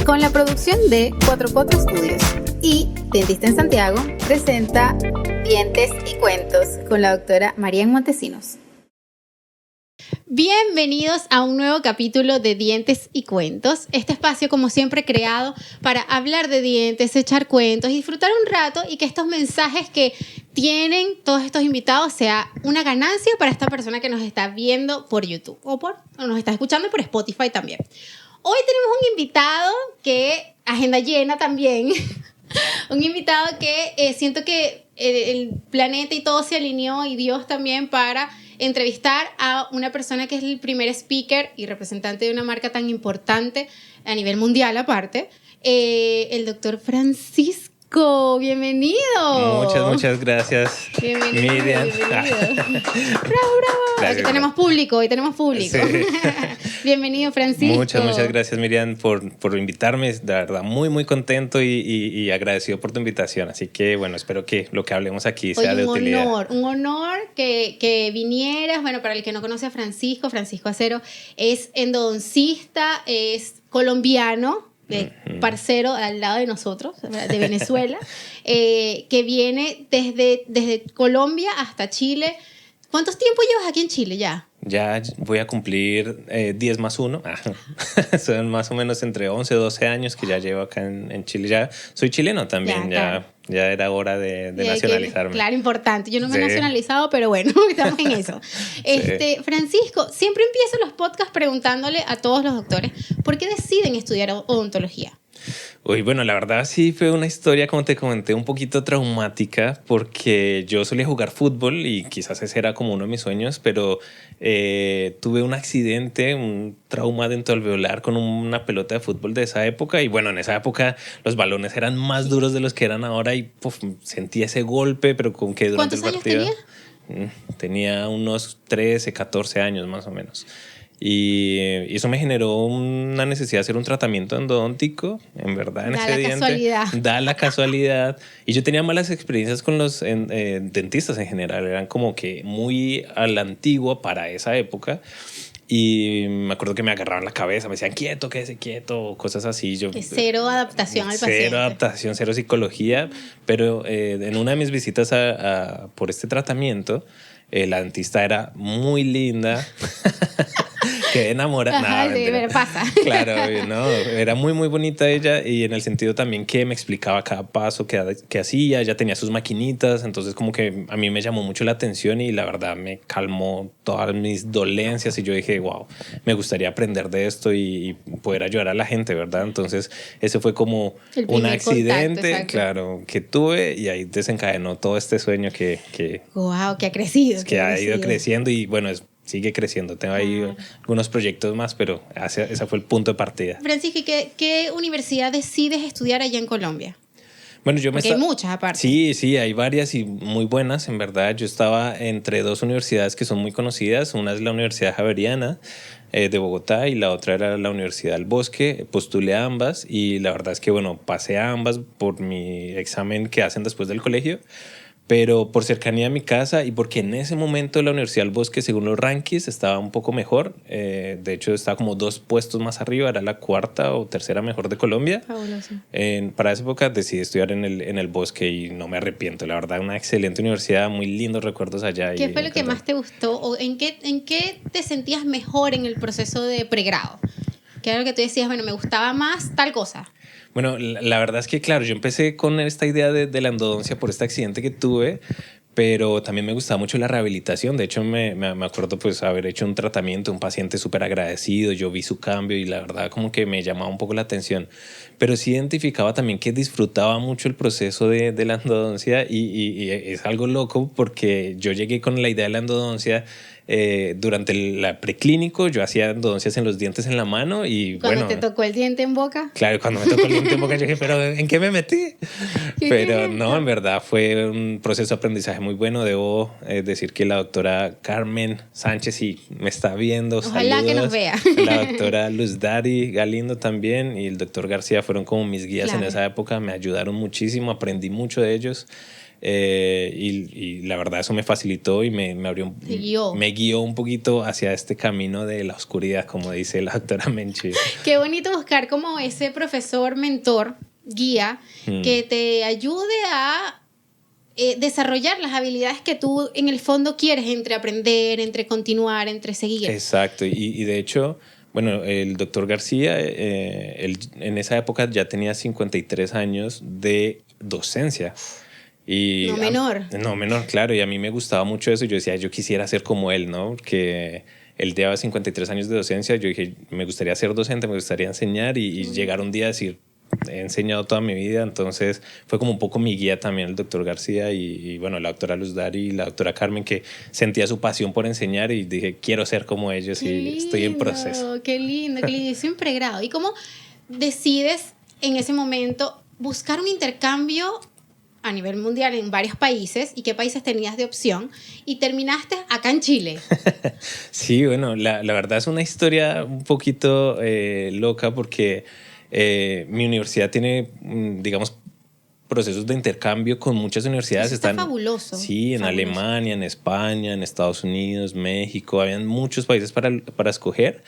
Con la producción de 44 Studios y Dentista en Santiago, presenta Dientes y Cuentos con la doctora Marian Montesinos. Bienvenidos a un nuevo capítulo de Dientes y Cuentos. Este espacio, como siempre, creado para hablar de dientes, echar cuentos, disfrutar un rato y que estos mensajes que tienen todos estos invitados sea una ganancia para esta persona que nos está viendo por YouTube o nos está escuchando por Spotify también. Hoy tenemos un invitado que, agenda llena también, un invitado que siento que el planeta y todo se alineó y Dios también para entrevistar a una persona que es el primer speaker y representante de una marca tan importante a nivel mundial aparte, el doctor Francisco. Bienvenido. Muchas gracias. Bienvenido, Miriam. bienvenido. Bravo. Aquí tenemos público, hoy tenemos público. Sí. Bienvenido, Francisco. Muchas gracias, Miriam, por invitarme. De verdad, muy contento y agradecido por tu invitación. Así que, bueno, espero que lo que hablemos aquí sea de utilidad. Un honor que vinieras. Bueno, para el que no conoce a Francisco Acero es endodoncista, es colombiano, parcero al lado de nosotros, de Venezuela, que viene desde Colombia hasta Chile. ¿Cuántos tiempo llevas aquí en Chile ya? Ya voy a cumplir 10 más 1. Son más o menos entre 11 y 12 años que ya llevo acá en Chile. Ya soy chileno también, ya era hora de nacionalizarme. Claro, importante. Yo no me he nacionalizado, pero bueno, estamos en eso. Francisco, siempre empiezo los podcasts preguntándole a todos los doctores, ¿por qué deciden estudiar odontología? Uy, bueno, la verdad sí fue una historia, como te comenté, un poquito traumática porque yo solía jugar fútbol y quizás ese era como uno de mis sueños, pero tuve un accidente, un trauma dentoalveolar con una pelota de fútbol de esa época y bueno, en esa época los balones eran más duros de los que eran ahora y sentí ese golpe, pero con que durante el partido... ¿Cuántos años tenía? Tenía unos 13, 14 años más o menos. Y eso me generó una necesidad de hacer un tratamiento endodóntico, en verdad, en ese diente. Da la casualidad. Y yo tenía malas experiencias con los dentistas en general. Eran como que muy a la antigua para esa época. Y me acuerdo que me agarraban la cabeza, me decían quieto, quédese quieto, cosas así. Cero adaptación al paciente. Cero adaptación, cero psicología. Pero en una de mis visitas por este tratamiento, la dentista era muy linda. Quedé enamorada. Pasa. Claro, no, era muy bonita ella y en el sentido también que me explicaba cada paso que hacía, ella tenía sus maquinitas, entonces como que a mí me llamó mucho la atención y la verdad me calmó todas mis dolencias y yo dije, wow, me gustaría aprender de esto y poder ayudar a la gente, ¿verdad? Entonces ese fue como un accidente, contacto, claro, que tuve y ahí desencadenó todo este sueño que wow, que ha crecido. Que ha ido creciendo y bueno, sigue creciendo. Tengo ahí algunos proyectos más, pero ese fue el punto de partida. Francisco, ¿qué universidad decides estudiar allá en Colombia? Bueno, Porque hay muchas aparte. Sí, hay varias y muy buenas, en verdad. Yo estaba entre dos universidades que son muy conocidas. Una es la Universidad Javeriana de Bogotá y la otra era la Universidad del Bosque. Postulé a ambas y la verdad es que, bueno, pasé a ambas por mi examen que hacen después del colegio. Pero por cercanía a mi casa y porque en ese momento la Universidad del Bosque, según los rankings, estaba un poco mejor. De hecho, estaba como 2 puestos más arriba. Era la 4ª o 3ª mejor de Colombia. Fabuloso. Para esa época decidí estudiar en el Bosque y no me arrepiento. La verdad, una excelente universidad, muy lindos recuerdos allá. ¿Qué fue lo que más te gustó? ¿O en qué te sentías mejor en el proceso de pregrado? ¿Qué era lo que tú decías? Bueno, me gustaba más tal cosa. Bueno, la verdad es que, claro, yo empecé con esta idea de la endodoncia por este accidente que tuve, pero también me gustaba mucho la rehabilitación. De hecho, me acuerdo pues haber hecho un tratamiento, un paciente súper agradecido, yo vi su cambio y la verdad como que me llamaba un poco la atención. Pero sí identificaba también que disfrutaba mucho el proceso de la endodoncia y es algo loco porque yo llegué con la idea de la endodoncia durante el preclínico. Yo hacía endodoncias en los dientes en la mano y ¿Cuando te tocó el diente en boca? Claro, cuando me tocó el diente en boca yo dije, pero ¿en qué me metí? Pero no, en verdad fue un proceso de aprendizaje muy bueno. Debo decir que la doctora Carmen Sánchez, si me está viendo, ojalá saludos, que nos vea. La doctora Luz Dari Galindo también y el doctor García fueron como mis guías en esa época, me ayudaron muchísimo, aprendí mucho de ellos. y la verdad eso me facilitó y me abrió, me guió un poquito hacia este camino de la oscuridad, como dice la doctora Menchi. Qué bonito buscar como ese profesor, mentor, guía, que te ayude a desarrollar las habilidades que tú en el fondo quieres, entre aprender, entre continuar, entre seguir. Exacto, y de hecho, bueno, el doctor García él en esa época ya tenía 53 años de docencia. Y no menor. No menor, claro, y a mí me gustaba mucho eso. Yo decía, yo quisiera ser como él, ¿no? Porque él llevaba 53 años de docencia. Yo dije, me gustaría ser docente, me gustaría enseñar y llegar un día a decir, he enseñado toda mi vida. Entonces fue como un poco mi guía también el doctor García y bueno, la doctora Luz Dari y la doctora Carmen, que sentía su pasión por enseñar y dije, quiero ser como ellos. Qué y lindo, estoy en proceso. Qué lindo, qué lindo. Siempre grado. ¿Y cómo decides en ese momento buscar un intercambio a nivel mundial en varios países y qué países tenías de opción y terminaste acá en Chile? Sí, bueno, la verdad es una historia un poquito loca porque mi universidad tiene, digamos, procesos de intercambio con muchas universidades. Eso está fabuloso. Sí, en fabuloso. Alemania, en España, en Estados Unidos, México, habían muchos países para escoger.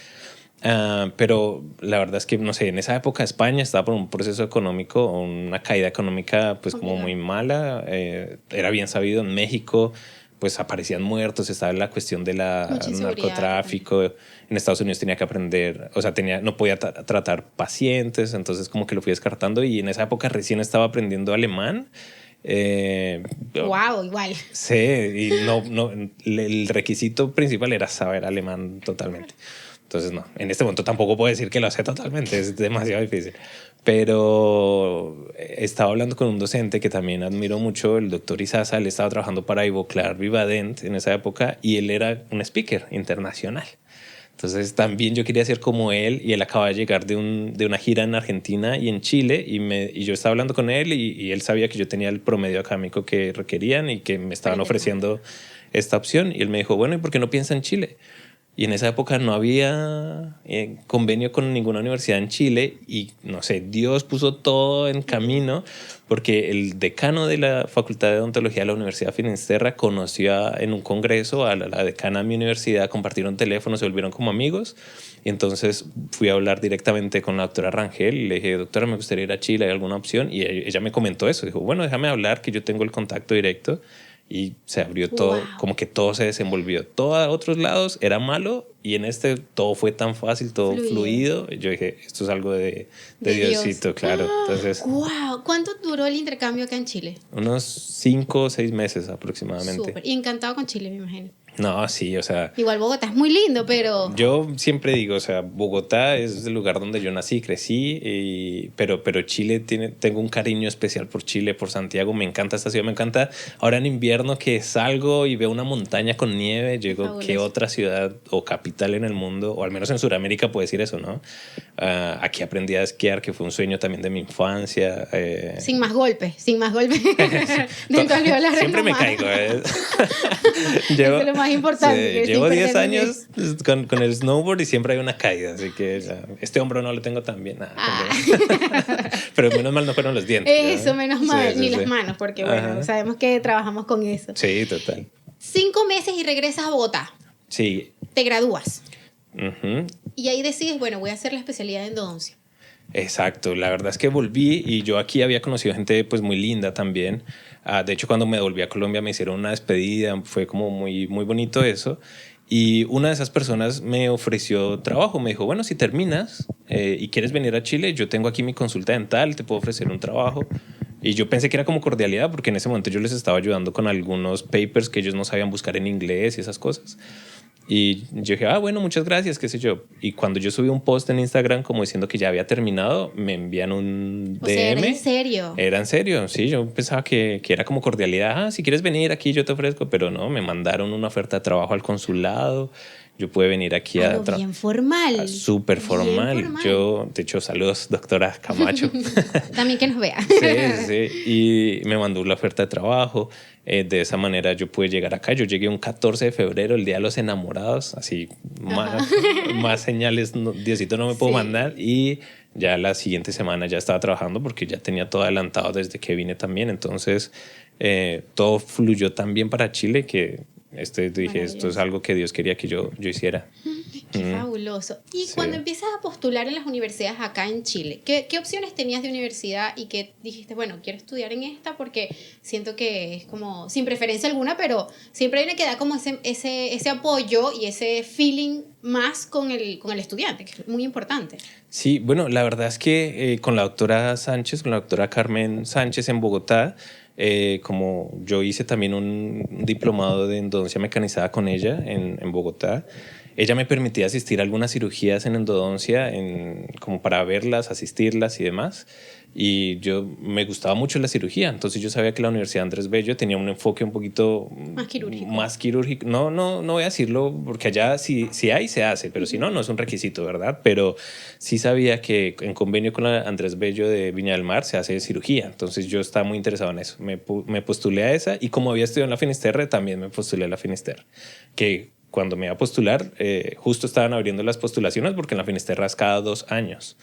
Pero la verdad es que, no sé, en esa época España estaba por un proceso económico, una caída económica pues como muy mala, era bien sabido. En México pues aparecían muertos, estaba la cuestión del narcotráfico, en Estados Unidos tenía que aprender, o sea, no podía tratar pacientes, entonces como que lo fui descartando y en esa época recién estaba aprendiendo alemán. Wow, igual. Sí, y el requisito principal era saber alemán totalmente. Entonces, no, en este momento tampoco puedo decir que lo sé totalmente, es demasiado difícil. Pero estaba hablando con un docente que también admiro mucho, el doctor Izaza. Él estaba trabajando para Ivoclar Vivadent en esa época y él era un speaker internacional. Entonces también yo quería ser como él y él acaba de llegar de una gira en Argentina y en Chile y yo estaba hablando con él y él sabía que yo tenía el promedio académico que requerían y que me estaban ofreciendo esta opción. Y él me dijo, bueno, ¿y por qué no piensa en Chile? Y en esa época no había convenio con ninguna universidad en Chile y, no sé, Dios puso todo en camino porque el decano de la Facultad de Odontología de la Universidad de Finisterra conoció en un congreso a la decana de mi universidad, compartieron teléfonos, se volvieron como amigos. Y entonces fui a hablar directamente con la doctora Rangel y le dije, doctora, me gustaría ir a Chile, ¿hay alguna opción? Y ella me comentó eso, dijo, bueno, déjame hablar que yo tengo el contacto directo. Y se abrió todo, como que todo se desenvolvió. Todo a otros lados era malo y en este todo fue tan fácil, todo fluido. Yo dije, esto es algo de Diosito, claro. Entonces, wow. ¿Cuánto duró el intercambio acá en Chile? Unos 5 o 6 meses aproximadamente. Súper. Y encantado con Chile, me imagino. No, sí, o sea... Igual Bogotá es muy lindo, pero... Yo siempre digo, o sea, Bogotá es el lugar donde yo nací, crecí, pero Chile tengo un cariño especial por Chile, por Santiago. Me encanta esta ciudad, me encanta. Ahora en invierno que salgo y veo una montaña con nieve, yo digo, ¿qué otra ciudad o capital en el mundo, o al menos en Sudamérica puede decir eso, ¿no? Aquí aprendí a esquiar, que fue un sueño también de mi infancia. Sin más golpes. Siempre me caigo. Eso es lo más importante. Sí, llevo 10 años con el snowboard y siempre hay una caída, así que este hombro no lo tengo tan bien. Pero menos mal no fueron los dientes. Eso, menos mal, ni las manos, porque bueno, sabemos que trabajamos con eso. Sí, total. 5 meses y regresas a Bogotá. Sí. Te gradúas. Y ahí decides, bueno, voy a hacer la especialidad en endodoncia. Exacto, la verdad es que volví y yo aquí había conocido gente pues muy linda también. De hecho, cuando me volví a Colombia me hicieron una despedida, fue como muy, muy bonito eso. Y una de esas personas me ofreció trabajo, me dijo, bueno, si terminas y quieres venir a Chile, yo tengo aquí mi consulta dental, te puedo ofrecer un trabajo. Y yo pensé que era como cordialidad porque en ese momento yo les estaba ayudando con algunos papers que ellos no sabían buscar en inglés y esas cosas. Y yo dije, bueno, muchas gracias, qué sé yo. Y cuando yo subí un post en Instagram como diciendo que ya había terminado, me envían un DM. O sea, ¿era en serio? Era en serio, sí. Yo pensaba que era como cordialidad. Si quieres venir aquí, yo te ofrezco. Pero no, me mandaron una oferta de trabajo al consulado. Yo pude venir aquí a... Bien formal. Súper formal. Yo, de hecho, saludos, doctora Camacho. También que nos vea. Sí. Y me mandó la oferta de trabajo. De esa manera yo pude llegar acá. Yo llegué un 14 de febrero, el Día de los Enamorados. Así, más señales, Diosito no me puedo mandar. Y ya la siguiente semana ya estaba trabajando porque ya tenía todo adelantado desde que vine también. Entonces, todo fluyó tan bien para Chile que dije, esto es algo que Dios quería que yo hiciera. Qué fabuloso. Y Sí. cuando empiezas a postular en las universidades acá en Chile, ¿qué opciones tenías de universidad y que dijiste, bueno, quiero estudiar en esta porque siento que es como sin preferencia alguna, pero siempre hay una que da como ese apoyo y ese feeling más con el estudiante, que es muy importante? Sí, bueno, la verdad es que con la doctora Sánchez, con la doctora Carmen Sánchez en Bogotá, como yo hice también un diplomado de endodoncia mecanizada con ella en Bogotá, ella me permitía asistir a algunas cirugías en endodoncia como para verlas, asistirlas y demás. Y me gustaba mucho la cirugía, entonces yo sabía que la Universidad Andrés Bello tenía un enfoque un poquito más quirúrgico. No voy a decirlo porque allá si hay, se hace, pero si no, no es un requisito, ¿verdad? Pero sí sabía que en convenio con la Andrés Bello de Viña del Mar se hace cirugía, entonces yo estaba muy interesado en eso. Me postulé a esa y como había estudiado en la Finisterre, también me postulé a la Finisterre, que cuando me iba a postular, justo estaban abriendo las postulaciones porque en la Finisterre es cada 2 años.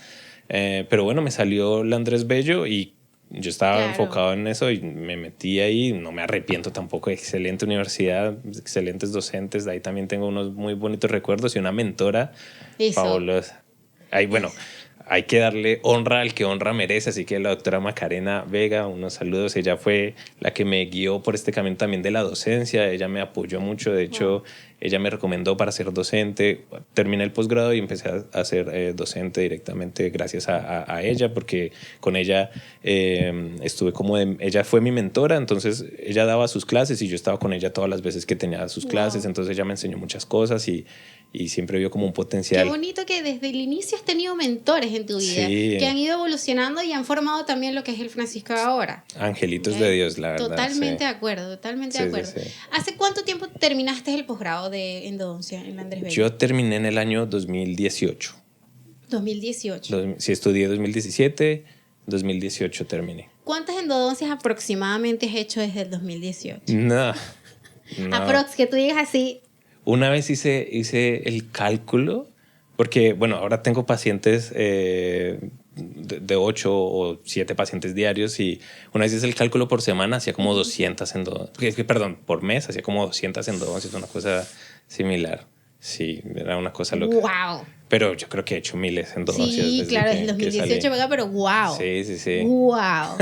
Pero bueno, me salió la Andrés Bello y yo estaba enfocado en eso y me metí ahí. No me arrepiento tampoco. Excelente universidad, excelentes docentes. De ahí también tengo unos muy bonitos recuerdos y una mentora fabulosa. Ahí, bueno, hay que darle honra al que honra merece. Así que la doctora Macarena Vega, unos saludos. Ella fue la que me guió por este camino también de la docencia. Ella me apoyó mucho. De hecho, ella me recomendó para ser docente. Terminé el posgrado y empecé a ser docente directamente gracias a ella, porque con ella estuve ella fue mi mentora, entonces ella daba sus clases y yo estaba con ella todas las veces que tenía sus clases, entonces ella me enseñó muchas cosas y siempre vio como un potencial. Qué bonito que desde el inicio has tenido mentores en tu vida, sí, que han ido evolucionando y han formado también lo que es el Francisco de ahora. Angelitos de Dios, la verdad. Totalmente de acuerdo, totalmente de acuerdo. Sí. ¿Hace cuánto tiempo terminaste el posgrado de endodoncia en la Andrés Bello? Yo terminé en el año 2018. 2018. Sí, estudié 2017, 2018 terminé. ¿Cuántas endodoncias aproximadamente has hecho desde el 2018? No. Aprox, que tú digas así. Una vez hice el cálculo, porque, bueno, ahora tengo pacientes de 8 o 7 pacientes diarios y una vez hice el cálculo por semana, hacía como 200 endodoncias. Perdón, por mes hacía como 200 endodoncias, una cosa similar. Sí, era una cosa loca. ¡Wow! Pero yo creo que he hecho miles de endodoncias. Sí, claro, desde el 2018, ¿verdad? Pero ¡wow! Sí. ¡Wow!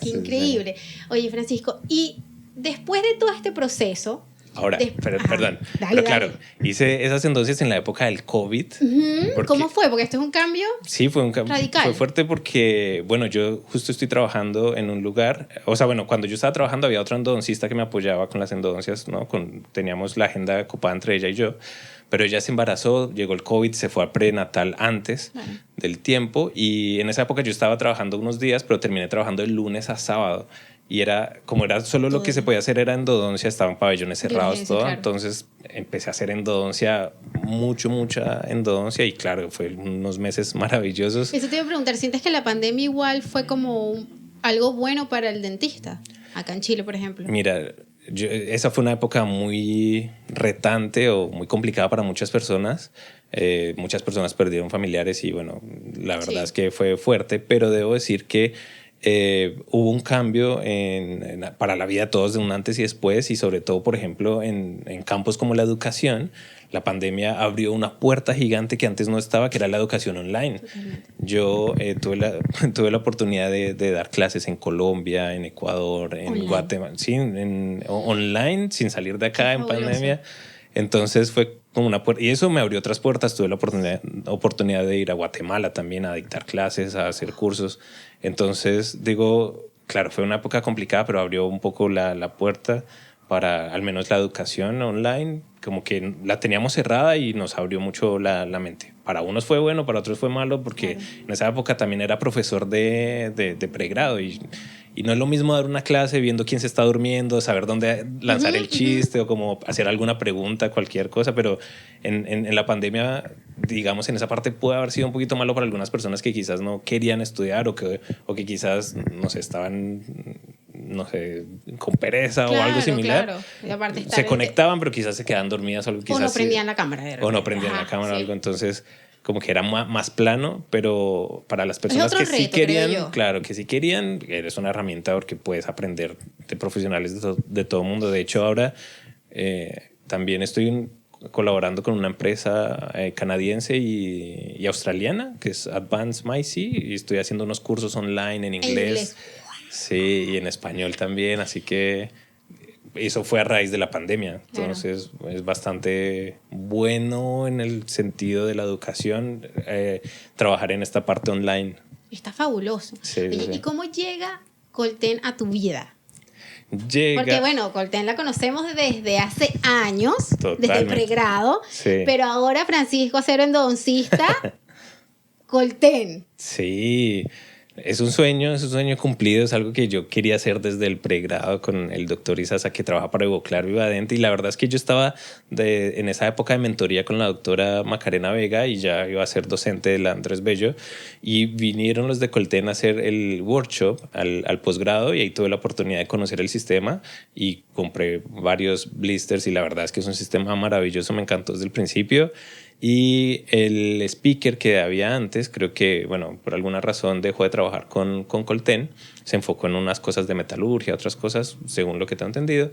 ¡Qué increíble! Sí. Oye, Francisco, y después de todo este proceso... Ahora, perdón, pero claro, hice esas endodoncias en la época del COVID. ¿Cómo fue? Porque esto es un cambio radical. Fue fuerte porque, bueno, yo justo estoy trabajando en un lugar, o sea, bueno, cuando yo estaba trabajando había otro endodoncista que me apoyaba con las endodoncias, ¿no? Teníamos la agenda copada entre ella y yo, pero ella se embarazó, llegó el COVID, se fue a prenatal antes del tiempo y en esa época yo estaba trabajando unos días, pero terminé trabajando de lunes a sábado. Y como era solo lo que se podía hacer era endodoncia, estaban pabellones cerrados, todo. Claro. Entonces empecé a hacer endodoncia, mucha endodoncia y claro, fue unos meses maravillosos. Eso te iba a preguntar, ¿sientes que la pandemia igual fue como algo bueno para el dentista? Acá en Chile, por ejemplo. Mira, esa fue una época muy retante o muy complicada para muchas personas. Muchas personas perdieron familiares y bueno, la verdad es que fue fuerte, pero debo decir que hubo un cambio para la vida de todos de un antes y después y sobre todo, por ejemplo, en campos como la educación, la pandemia abrió una puerta gigante que antes no estaba, que era la educación online. Yo tuve la oportunidad de dar clases en Colombia, en Ecuador, en Guatemala, sí, online, sin salir de acá en pandemia. Entonces fue como una puerta, y eso me abrió otras puertas. Tuve la oportunidad de ir a Guatemala también a dictar clases, a hacer cursos. Entonces digo, claro, fue una época complicada, pero abrió un poco la puerta para al menos la educación online. Como que la teníamos cerrada y nos abrió mucho la mente. Para unos fue bueno, para otros fue malo, porque en esa época también era profesor de pregrado y no es lo mismo dar una clase viendo quién se está durmiendo, saber dónde lanzar el chiste o como hacer alguna pregunta, cualquier cosa, pero en la pandemia, digamos, en esa parte puede haber sido un poquito malo para algunas personas que quizás no querían estudiar o que quizás, no sé, estaban, no sé, con pereza o algo similar. Claro. Y aparte se conectaban, pero quizás se quedaban dormidas o algo. O no prendían la cámara. O no prendían la cámara o algo. Entonces, como que era más plano, pero para las personas que sí querían, claro, que sí querían, eres una herramienta porque puedes aprender de profesionales de todo el mundo. De hecho, ahora también estoy colaborando con una empresa canadiense y australiana, que es Advanced MyC, y estoy haciendo unos cursos online en inglés. Sí, y en español también, así que eso fue a raíz de la pandemia. Entonces es bastante bueno en el sentido de la educación trabajar en esta parte online. Está fabuloso. Sí, Oye, sí. ¿y cómo llega Colten a tu vida? Llega. Porque bueno, Colten la conocemos desde hace años, Totalmente. desde el pregrado, Sí. pero ahora Francisco Acero endodoncista, Colten. Sí, es un sueño cumplido, es algo que yo quería hacer desde el pregrado con el doctor Isaza, que trabaja para Ivoclar Vivadente, y la verdad es que yo estaba en esa época de mentoría con la doctora Macarena Vega y ya iba a ser docente de la Andrés Bello, y vinieron los de Colten a hacer el workshop al posgrado, y ahí tuve la oportunidad de conocer el sistema y compré varios blisters, y la verdad es que es un sistema maravilloso, me encantó desde el principio. Y el speaker que había antes, creo que, bueno, por alguna razón dejó de trabajar con Colten, se enfocó en unas cosas de metalurgia, otras cosas, según lo que tengo entendido,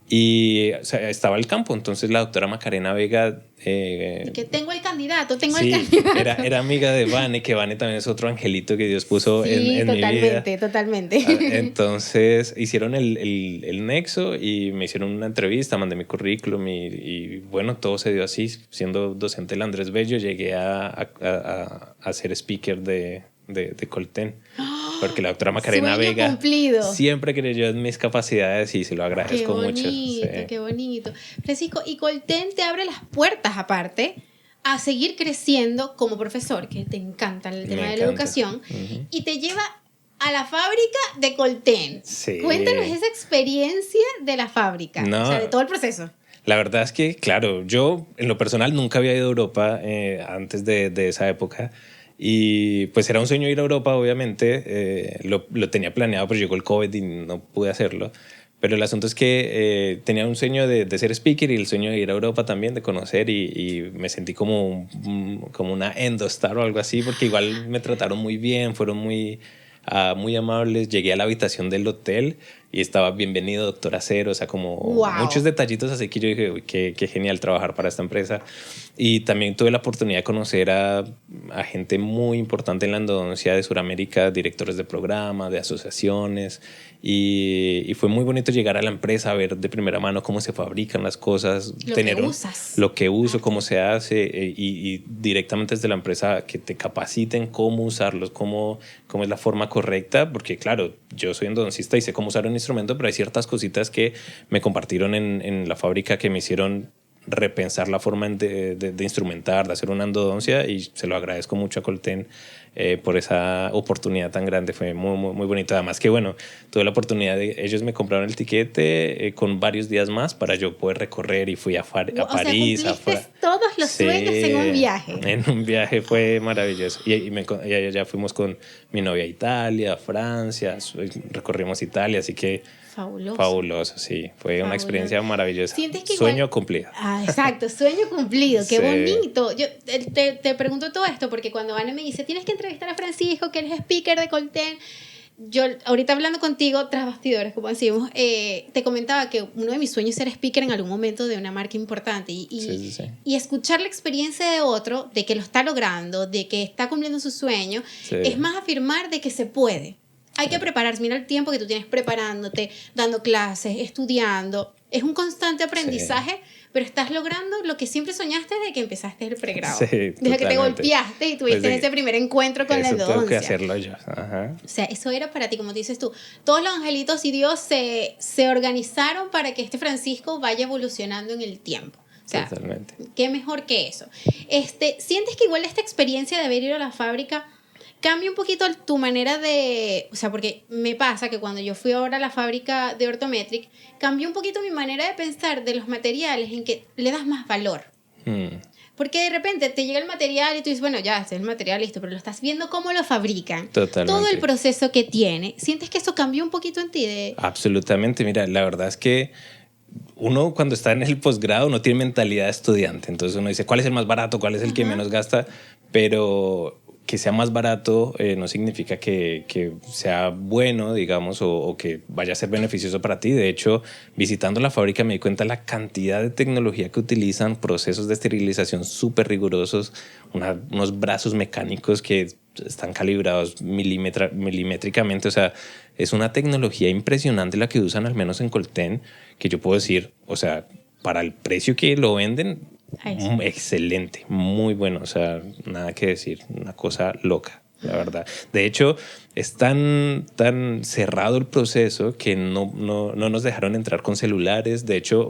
y o sea, estaba el campo. Entonces la doctora Macarena Vega... que tengo el candidato, sí, el candidato. Era amiga de Vane, que Vane también es otro angelito que Dios puso en mi vida. Totalmente. Entonces hicieron el nexo y me hicieron una entrevista, mandé mi currículum y bueno, todo se dio así. Siendo docente del Andrés Bello, llegué a ser speaker de Colten. Porque la doctora Macarena Sueño Vega cumplido. siempre creyó en mis capacidades y se lo agradezco mucho. Sí. Qué bonito. Francisco, y Colten te abre las puertas aparte a seguir creciendo como profesor, que te encanta el tema de la educación, y te lleva a la fábrica de Colten. Sí. Cuéntanos esa experiencia de la fábrica, o sea, de todo el proceso. La verdad es que, claro, yo en lo personal nunca había ido a Europa antes de esa época. Y pues era un sueño ir a Europa, obviamente. Lo tenía planeado, pero llegó el COVID y no pude hacerlo. Pero el asunto es que tenía un sueño de ser speaker y el sueño de ir a Europa también, de conocer, y me sentí como una endostar o algo así, porque igual me trataron muy bien, fueron muy amables. Llegué a la habitación del hotel y estaba bienvenido doctor Acero, o sea, como muchos detallitos así que yo dije, uy, qué genial trabajar para esta empresa. Y también tuve la oportunidad de conocer a gente muy importante en la endodoncia de Sudamérica, directores de programa, de asociaciones, y fue muy bonito llegar a la empresa a ver de primera mano cómo se fabrican las cosas, lo que uso, cómo se hace, y directamente desde la empresa que te capaciten cómo usarlos, cómo es la forma correcta, porque claro, yo soy endodoncista y sé cómo usar un instrumento, pero hay ciertas cositas que me compartieron en la fábrica que me hicieron repensar la forma de instrumentar, de hacer una endodoncia, y se lo agradezco mucho a Colten por esa oportunidad tan grande. Fue muy, muy, muy bonito. Además que, bueno, tuve la oportunidad ellos me compraron el tiquete con varios días más para yo poder recorrer, y fui a París. Cumpliste todos los sueños en un viaje. En un viaje fue maravilloso. Y ya fuimos con mi novia a Italia, a Francia, recorrimos Italia, así que fabuloso, sí. Fue una experiencia maravillosa. Sueño cumplido. Exacto, sueño cumplido. Qué Sí. bonito. Yo te pregunto todo esto porque cuando Ana me dice, tienes que entrevistar a Francisco, que él es speaker de Colten. Yo ahorita hablando contigo, tras bastidores, como decimos, te comentaba que uno de mis sueños era speaker en algún momento de una marca importante. Y escuchar la experiencia de otro, de que lo está logrando, de que está cumpliendo su sueño, es más afirmar de que se puede. Hay que prepararse. Mira el tiempo que tú tienes preparándote, dando clases, estudiando. Es un constante aprendizaje, pero estás logrando lo que siempre soñaste desde que empezaste el pregrado. Desde que te golpeaste y tuviste ese primer encuentro con la endodoncia. Tengo que hacerlo yo. Ajá. O sea, eso era para ti, como dices tú. Todos los angelitos y Dios se organizaron para que este Francisco vaya evolucionando en el tiempo. O sea, totalmente. ¿Qué mejor que eso? ¿Sientes que igual esta experiencia de haber ido a la fábrica cambia un poquito tu manera de... O sea, porque me pasa que cuando yo fui ahora a la fábrica de Orthometric, cambió un poquito mi manera de pensar de los materiales, en que le das más valor. Porque de repente te llega el material y tú dices, bueno, ya, este es el material, listo, pero lo estás viendo cómo lo fabrican. Totalmente. Todo el proceso que tiene. ¿Sientes que eso cambió un poquito en ti? Absolutamente. Mira, la verdad es que uno cuando está en el posgrado no tiene mentalidad de estudiante, entonces uno dice cuál es el más barato, cuál es el que menos gasta, pero que sea más barato no significa que sea bueno, digamos, o que vaya a ser beneficioso para ti. De hecho, visitando la fábrica me di cuenta de la cantidad de tecnología que utilizan, procesos de esterilización súper rigurosos, unos brazos mecánicos que están calibrados milimétricamente. O sea, es una tecnología impresionante la que usan, al menos en Colten, que yo puedo decir, o sea, para el precio que lo venden, excelente, muy bueno, o sea, nada que decir, una cosa loca, la verdad. De hecho, es tan cerrado el proceso que no nos dejaron entrar con celulares. De hecho,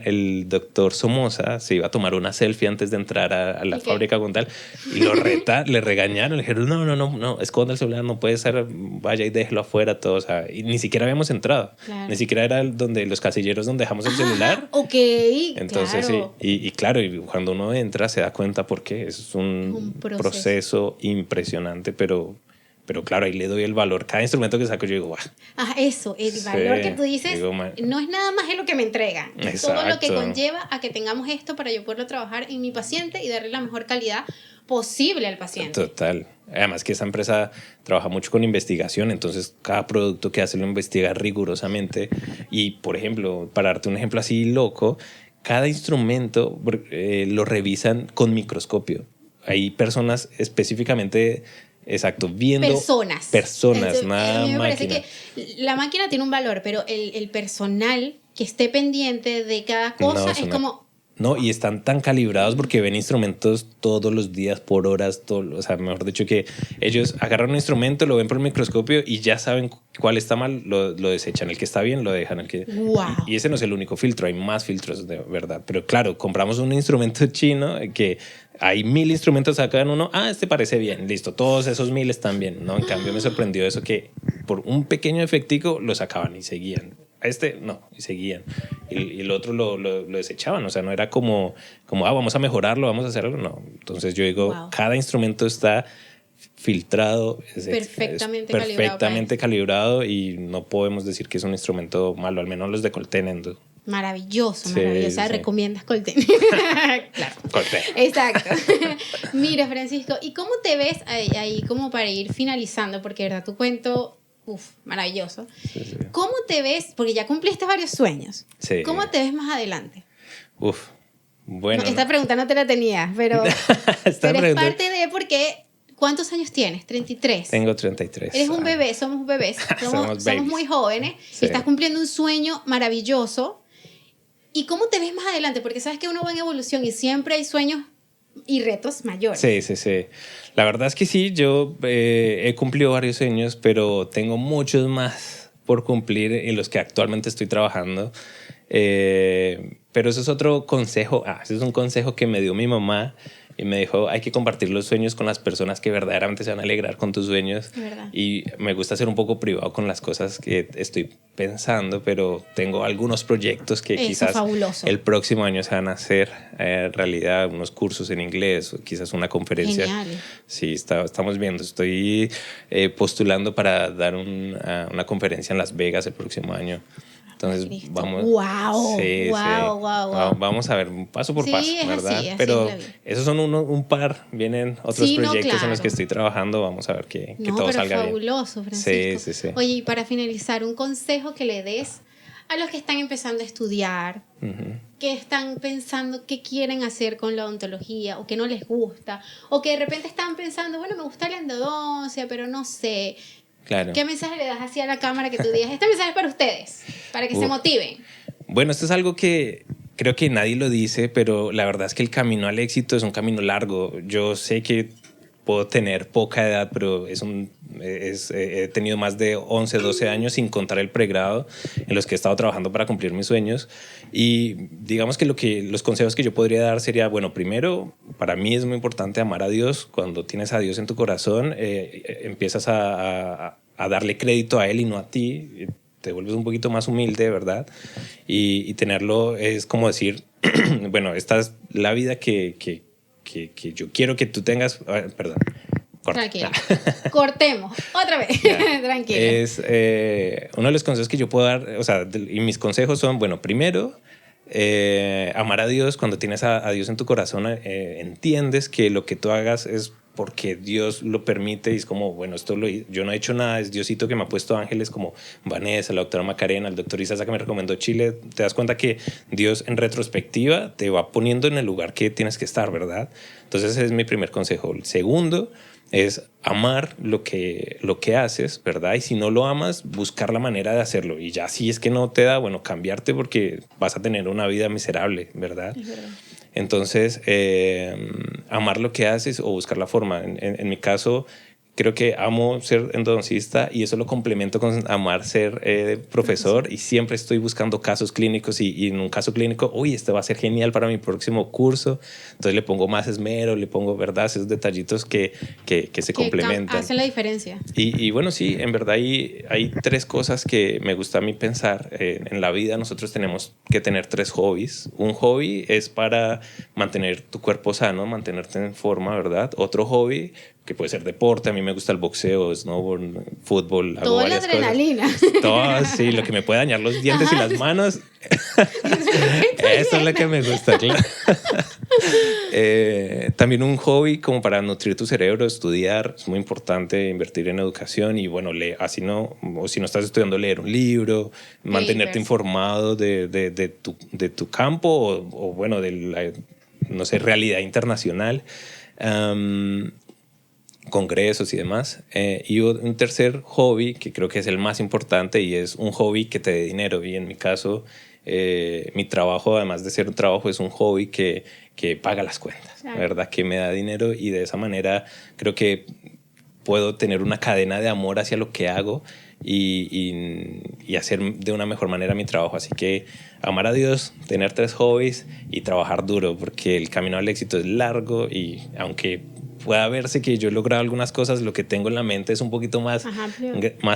el doctor Somoza se iba a tomar una selfie antes de entrar a la fábrica con tal, y le regañaron, le dijeron, no, esconda el celular, no puede ser, vaya y déjelo afuera, todo. O sea, y ni siquiera habíamos entrado, claro. Ni siquiera era donde los casilleros donde dejamos el celular. Ok, entonces claro. Sí, y claro, y cuando uno entra se da cuenta porque es un proceso impresionante, pero claro, ahí le doy el valor. Cada instrumento que saco yo digo, eso, el valor que tú dices, digo, no es nada más de lo que me entregan. Exacto. Todo lo que conlleva a que tengamos esto para yo poderlo trabajar en mi paciente y darle la mejor calidad posible al paciente. Total. Además que esa empresa trabaja mucho con investigación, entonces cada producto que hace lo investiga rigurosamente. Y, por ejemplo, para darte un ejemplo así loco, cada instrumento lo revisan con microscopio. Hay personas específicamente... Exacto, viendo personas, nada máquina. A mí me parece que la máquina tiene un valor, pero el personal que esté pendiente de cada cosa es como... No, y están tan calibrados porque ven instrumentos todos los días, por horas, o sea, mejor dicho, que ellos agarran un instrumento, lo ven por el microscopio y ya saben cuál está mal, lo desechan. El que está bien, lo dejan. Wow. Y ese no es el único filtro, hay más filtros de verdad. Pero claro, compramos un instrumento chino que hay 1000 instrumentos acá en uno. Este parece bien, listo, todos esos 1000 están bien, ¿no? En cambio me sorprendió eso que por un pequeño efectico lo sacaban y seguían. No, y seguían. Y el otro lo desechaban. O sea, no era como vamos a mejorarlo, vamos a hacerlo. No. Entonces yo digo, cada instrumento está filtrado, perfectamente calibrado y no podemos decir que es un instrumento malo, al menos los de Colten. Maravilloso. Recomiendas Colten. Claro. Colten. Exacto. Mira, Francisco, ¿y cómo te ves ahí como para ir finalizando? Porque, verdad, tu cuento... maravilloso. Sí. ¿Cómo te ves? Porque ya cumpliste varios sueños. Sí. ¿Cómo te ves más adelante? Bueno. Esta pregunta no te la tenía, pero es parte de porque... ¿Cuántos años tienes? 33. Tengo 33. Eres un bebé, somos bebés. Somos muy jóvenes. Sí. Estás cumpliendo un sueño maravilloso. ¿Y cómo te ves más adelante? Porque sabes que uno va en evolución y siempre hay sueños y retos mayores. Sí. La verdad es que sí, yo he cumplido varios sueños, pero tengo muchos más por cumplir en los que actualmente estoy trabajando. Pero eso es otro consejo. Ese es un consejo que me dio mi mamá y me dijo, hay que compartir los sueños con las personas que verdaderamente se van a alegrar con tus sueños. Y me gusta ser un poco privado con las cosas que estoy pensando, pero tengo algunos proyectos que quizás el próximo año se van a hacer realidad, unos cursos en inglés, o quizás una conferencia. Genial. Sí, estamos viendo. Estoy postulando para dar una conferencia en Las Vegas el próximo año. Entonces vamos. Wow. Vamos a ver paso por paso, ¿verdad? Así pero esos son un par, vienen otros proyectos en los que estoy trabajando, vamos a ver que todo salga bien. Fabuloso, Francisco. Sí. Oye, y para finalizar, un consejo que le des a los que están empezando a estudiar, que están pensando qué quieren hacer con la odontología o que no les gusta, o que de repente están pensando, bueno, me gusta la endodoncia, pero no sé. Claro. ¿Qué mensaje le das hacia la cámara que tú digas? Este mensaje es para ustedes, para que se motiven. Bueno, esto es algo que creo que nadie lo dice, pero la verdad es que el camino al éxito es un camino largo. Yo sé que puedo tener poca edad, pero he tenido más de 11, 12 años sin contar el pregrado en los que he estado trabajando para cumplir mis sueños. Y digamos que los consejos que yo podría dar sería, bueno, primero, para mí es muy importante amar a Dios. Cuando tienes a Dios en tu corazón, empiezas a darle crédito a Él y no a ti. Te vuelves un poquito más humilde, ¿verdad? Y tenerlo es como decir, bueno, esta es la vida que yo quiero que tú tengas. Perdón. Tranquilo. Cortemos. Otra vez. Tranquilo. Es uno de los consejos que yo puedo dar, y mis consejos son, bueno, primero, Amar a Dios, cuando tienes a Dios en tu corazón, entiendes que lo que tú hagas es porque Dios lo permite y es como, bueno, yo no he hecho nada, es Diosito que me ha puesto ángeles como Vanessa, la doctora Macarena, el doctor Isaza que me recomendó Chile. Te das cuenta que Dios en retrospectiva te va poniendo en el lugar que tienes que estar, ¿verdad? Entonces ese es mi primer consejo. El segundo es amar lo que haces, ¿verdad? Y si no lo amas, buscar la manera de hacerlo. Y ya si es que no te da, bueno, cambiarte porque vas a tener una vida miserable, ¿verdad? Es verdad. Entonces, amar lo que haces o buscar la forma. En mi caso, creo que amo ser endodoncista y eso lo complemento con amar ser profesor y siempre estoy buscando casos clínicos y en un caso clínico, uy, este va a ser genial para mi próximo curso. Entonces le pongo más esmero, le pongo, ¿verdad? Esos detallitos que se complementan. Hace la diferencia. Y bueno, sí, en verdad hay tres cosas que me gusta a mí pensar. En la vida nosotros tenemos que tener tres hobbies. Un hobby es para mantener tu cuerpo sano, mantenerte en forma, ¿verdad? Otro hobby que puede ser deporte, a mí me gusta el boxeo, snowboard, fútbol, hago toda la varias adrenalina. cosas. Todo, sí, lo que me puede dañar los dientes y las manos. Eso es lo que me gusta, claro. También un hobby como para nutrir tu cerebro, estudiar, es muy importante invertir en educación y bueno, o si no estás estudiando, leer un libro, mantenerte informado de tu campo o bueno, de la, no sé, realidad internacional. Congresos y demás. Y un tercer hobby que creo que es el más importante y es un hobby que te dé dinero. Y en mi caso, mi trabajo, además de ser un trabajo, es un hobby que paga las cuentas, claro. ¿Verdad? Que me da dinero y de esa manera creo que puedo tener una cadena de amor hacia lo que hago y hacer de una mejor manera mi trabajo. Así que amar a Dios, tener tres hobbies y trabajar duro porque el camino al éxito es largo y aunque pueda verse que yo he logrado algunas cosas, lo que tengo en la mente es un poquito más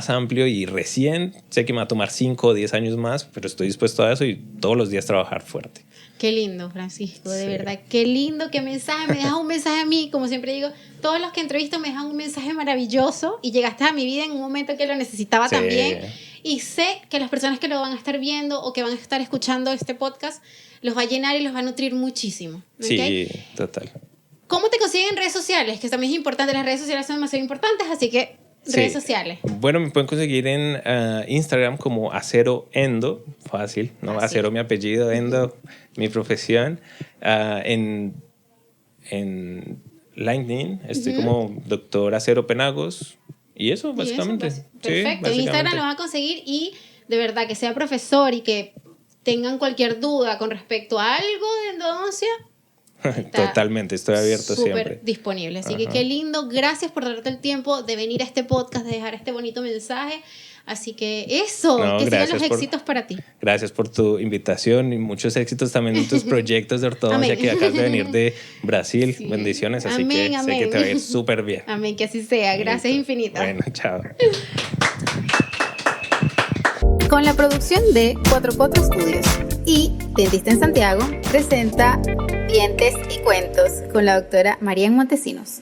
amplio y recién sé que me va a tomar 5 o 10 años más, pero estoy dispuesto a eso y todos los días trabajar fuerte. Qué lindo, Francisco, de verdad, qué lindo, qué mensaje, me dejas un mensaje a mí, como siempre digo, todos los que entrevisto me dejan un mensaje maravilloso y llegaste a mi vida en un momento que lo necesitaba también y sé que las personas que lo van a estar viendo o que van a estar escuchando este podcast los va a llenar y los va a nutrir muchísimo. ¿Okay? Sí, total. ¿Cómo te consiguen en redes sociales? Que también es importante, las redes sociales son demasiado importantes, así que redes sociales. Bueno, me pueden conseguir en Instagram como Acero Endo, fácil, ¿no? Acero mi apellido, Endo mi profesión. En LinkedIn estoy como Doctor Acero Penagos y eso básicamente. Perfecto, en Instagram lo van a conseguir y de verdad que sea profesor y que tengan cualquier duda con respecto a algo de endodoncia. Totalmente, estoy abierto siempre. Súper disponible, así que qué lindo, gracias por darte el tiempo de venir a este podcast, de dejar este bonito mensaje, así que eso, que sigan los éxitos para ti. Gracias por tu invitación y muchos éxitos también en tus proyectos de ortodoncia que acabas de venir de Brasil, bendiciones, así que sé que te va a ir súper bien. Amén, que así sea, gracias infinitas. Bueno, chao. Con la producción de 44 Studios y Dentista en Santiago presenta Dientes y Cuentos con la doctora Marian Montesinos.